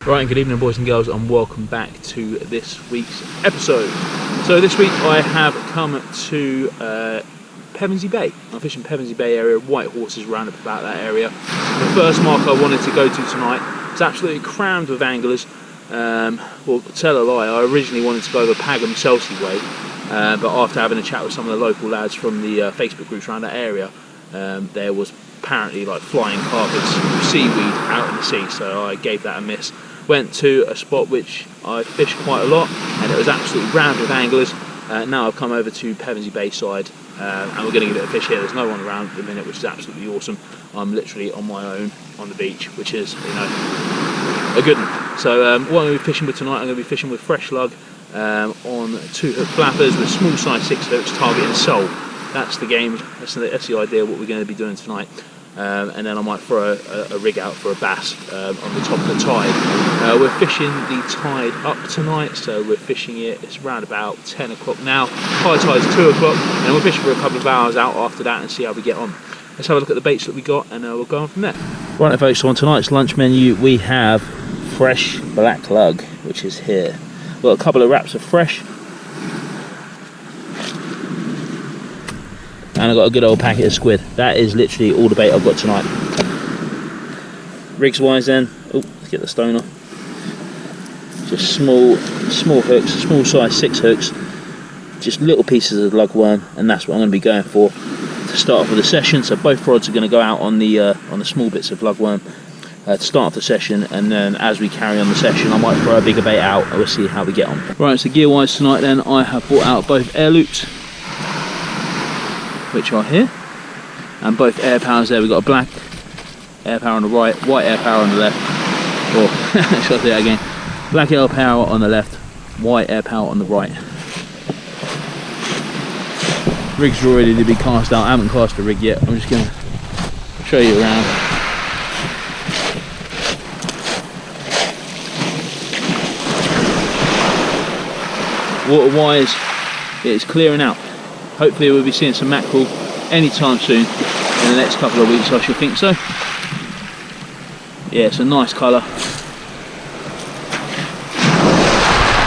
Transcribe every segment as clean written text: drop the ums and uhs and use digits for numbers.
Right, and good evening boys and girls, and welcome back to this week's episode. So this week I have come to Pevensey Bay. I'm fishing Pevensey Bay area, white horses round up about that area. The first mark I wanted to go to tonight is absolutely crammed with anglers. Well, tell a lie, I originally wanted to go over Pagham Selsey way, but after having a chat with some of the local lads from the Facebook groups around that area, there was apparently like flying carpets of seaweed out in the sea, so I gave that a miss. Went to a spot which I fished quite a lot, and it was absolutely rammed with anglers. Now I've come over to Pevensey Bay side, and we're going to give it a fish here. There's no one around at the minute, which is absolutely awesome. I'm literally on my own on the beach, which is, you know, a good one. So what I'm going to be fishing with tonight, I'm going to be fishing with fresh lug on 2-hook flappers with small size 6 hooks targeting sole. That's the game, that's the idea of what we're going to be doing tonight. And then I might throw a rig out for a bass on the top of the tide. We're fishing the tide up tonight, so we're fishing it, it's around about 10 o'clock now. High tide's 2 o'clock, and we'll fish for a couple of hours out after that and see how we get on. Let's have a look at the baits that we got, and we'll go on from there. Right folks, so on tonight's lunch menu we have fresh black lug, which is here. We've got a couple of wraps of fresh, and I've got a good old packet of squid. That is literally all the bait I've got tonight. Rigs wise then, oh, let's get the stone off. Just small hooks, small size 6 hooks, just little pieces of lugworm, and that's what I'm going to be going for to start off with the session. So both rods are going to go out on the small bits of lugworm to start off the session, and then as we carry on the session I might throw a bigger bait out and we'll see how we get on. Right, so gear wise tonight then, I have brought out both air loops, which are here, and both air powers there. We've got a black air power on the right, white air power on the left, or shall I do that again, black air power on the left, white air power on the right. Rigs are ready to be cast out. I haven't cast the rig yet, I'm just going to show you around. Water wise, it's clearing out. Hopefully we'll be seeing some mackerel anytime soon in the next couple of weeks, I should think so. Yeah, it's a nice colour.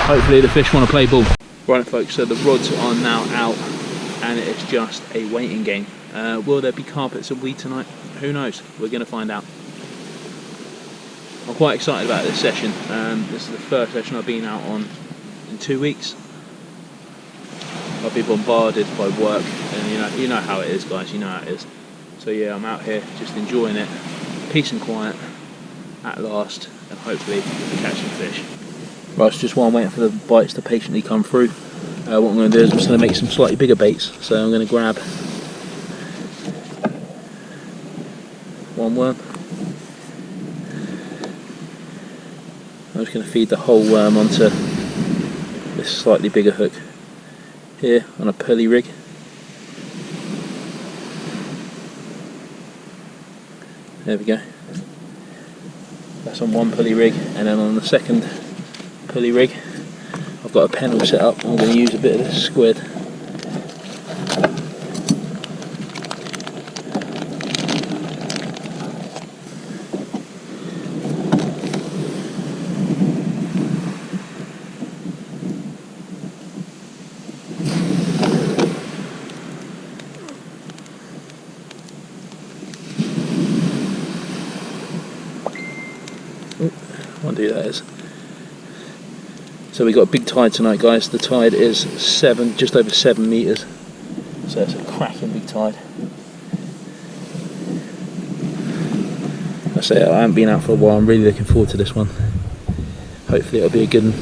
Hopefully the fish want to play ball. Right folks, so the rods are now out and it's just a waiting game. Will there be carpets of weed tonight? Who knows? We're going to find out. I'm quite excited about this session. This is the first session I've been out on in 2 weeks. I'll be bombarded by work, and you know how it is, guys. You know how it is. So yeah, I'm out here just enjoying it, peace and quiet, at last, and hopefully we'll catch some fish. Right, it's just while I'm waiting for the bites to patiently come through. What I'm going to do is I'm just going to make some slightly bigger baits. So I'm going to grab one worm. I'm just going to feed the whole worm onto this slightly bigger hook here on a pulley rig. There we go. That's on one pulley rig, and then on the second pulley rig I've got a pennel set up. I'm going to use a bit of this squid. I'll do that is. So we got a big tide tonight, guys. The tide is just over 7 meters. So it's a cracking big tide. I say I haven't been out for a while. I'm really looking forward to this one. Hopefully it'll be a good one.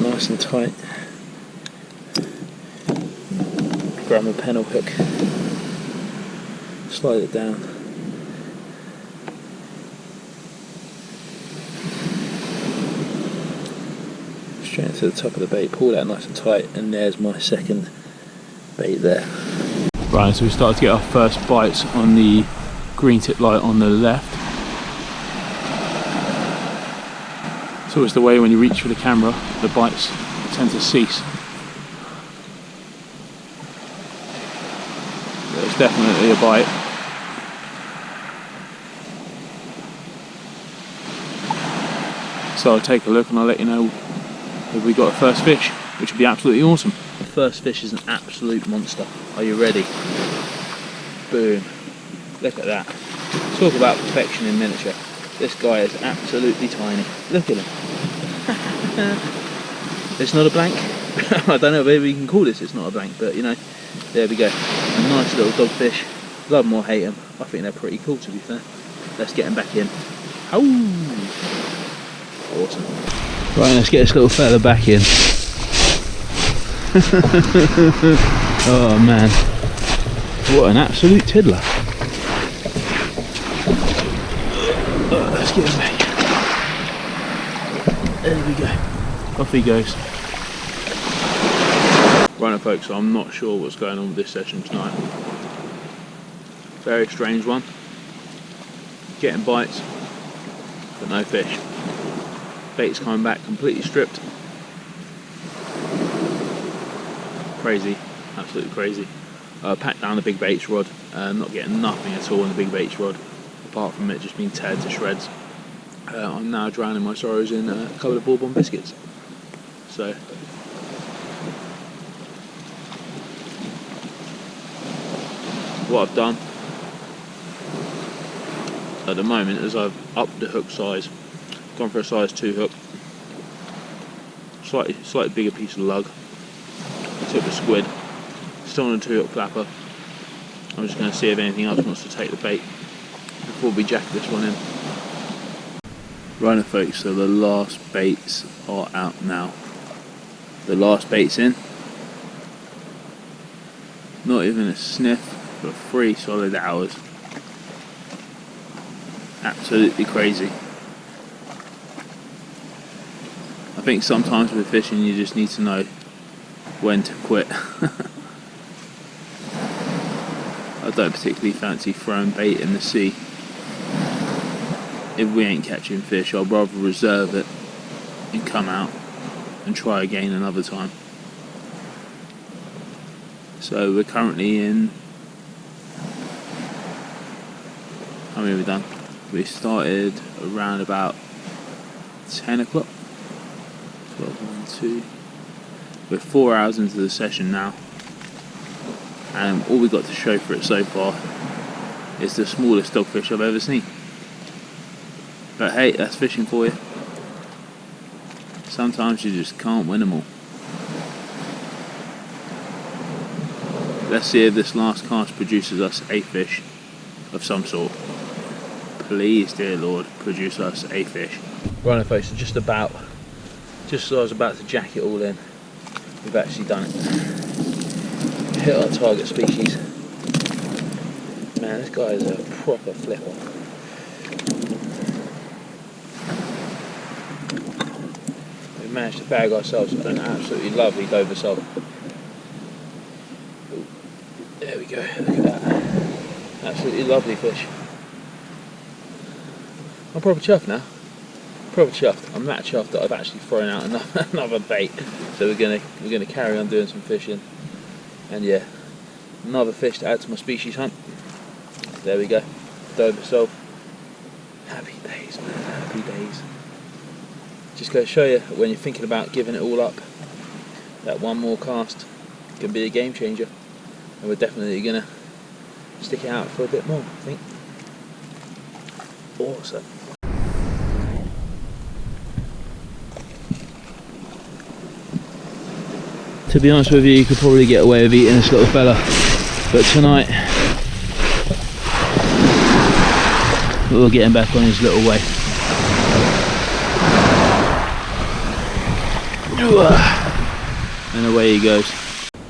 Nice and tight. Grab my pennel hook, slide it down, straight to the top of the bait, pull that nice and tight, and there's my second bait there. Right, so we started to get our first bites on the green tip light on the left. It's always the way when you reach for the camera, the bites tend to cease. There's definitely a bite. So I'll take a look and I'll let you know if we got a first fish, which would be absolutely awesome. The first fish is an absolute monster. Are you ready? Boom. Look at that. Talk about perfection in miniature. This guy is absolutely tiny. Look at him. It's not a blank. I don't know if we can call this it's not a blank, but you know, there we go. A nice little dogfish. Love them or hate them. I think they're pretty cool, to be fair. Let's get them back in. Oh, awesome. Right, let's get this little fella back in. Oh man, what an absolute tiddler. Let's get him back. There we go. Off he goes. Right now folks, so I'm not sure what's going on with this session tonight. Very strange one. Getting bites, but no fish. Bait's coming back completely stripped. Crazy, absolutely crazy. Packed down the big baits rod, not getting nothing at all on the big baits rod, apart from it just being teared to shreds. I'm now drowning my sorrows in a couple of bourbon biscuits. So, what I've done at the moment is I've upped the hook size, gone for a size 2 hook, slightly bigger piece of lug. Took the squid, still on a 2 hook flapper. I'm just going to see if anything else wants to take the bait before we jack this one in. Right now folks, so the last baits are out now. The last bait's in. Not even a sniff for 3 solid hours. Absolutely crazy. I think sometimes with fishing you just need to know when to quit. I don't particularly fancy throwing bait in the sea. If we ain't catching fish, I'd rather reserve it and come out and try again another time. So we're currently in, how many have we done? We started around about 10 o'clock. 12, 1, 2. We're 4 hours into the session now, and all we got to show for it so far is the smallest dogfish I've ever seen. But hey, that's fishing for you. Sometimes you just can't win them all. Let's see if this last cast produces us a fish of some sort. Please, dear Lord, produce us a fish. Right, folks, so just as I was about to jack it all in, we've actually done it. Hit our target species. Man, this guy is a proper flipper. We've managed to bag ourselves an absolutely lovely Dover sole. There we go, look at that. Absolutely lovely fish. I'm proper chuffed now. Proper chuffed. I'm that chuffed that I've actually thrown out another bait. So we're gonna carry on doing some fishing. And yeah, another fish to add to my species hunt. There we go. Dover sole. Happy days, man. Happy days. Just gotta show you when you're thinking about giving it all up, that one more cast can be a game changer. And we're definitely gonna stick it out for a bit more, I think. Awesome. To be honest with you, you could probably get away with eating this little fella, but tonight we'll get him back on his little way. And away he goes.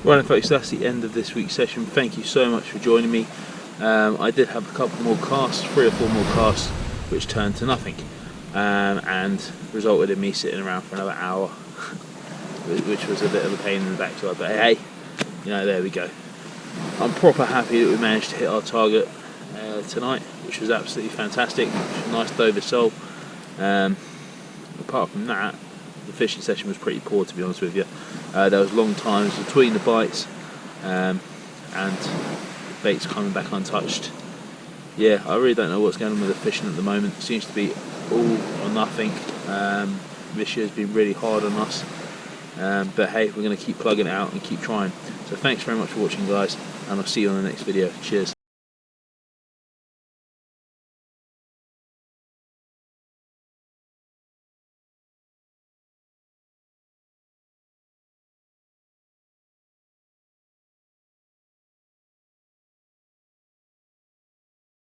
Right, folks, that's the end of this week's session. Thank you so much for joining me. I did have a couple more casts, 3 or 4 more casts, which turned to nothing, and resulted in me sitting around for another hour, which was a bit of a pain in the backside. But hey, there we go. I'm proper happy that we managed to hit our target tonight, which was absolutely fantastic. Nice Dover sole. Apart from that, the fishing session was pretty poor, to be honest with you. There was long times between the bites, and the bait's coming back untouched. Yeah, I really don't know what's going on with the fishing at the moment. It seems to be all or nothing. This year's been really hard on us, but hey, we're going to keep plugging it out and keep trying. So thanks very much for watching, guys, and I'll see you on the next video. Cheers.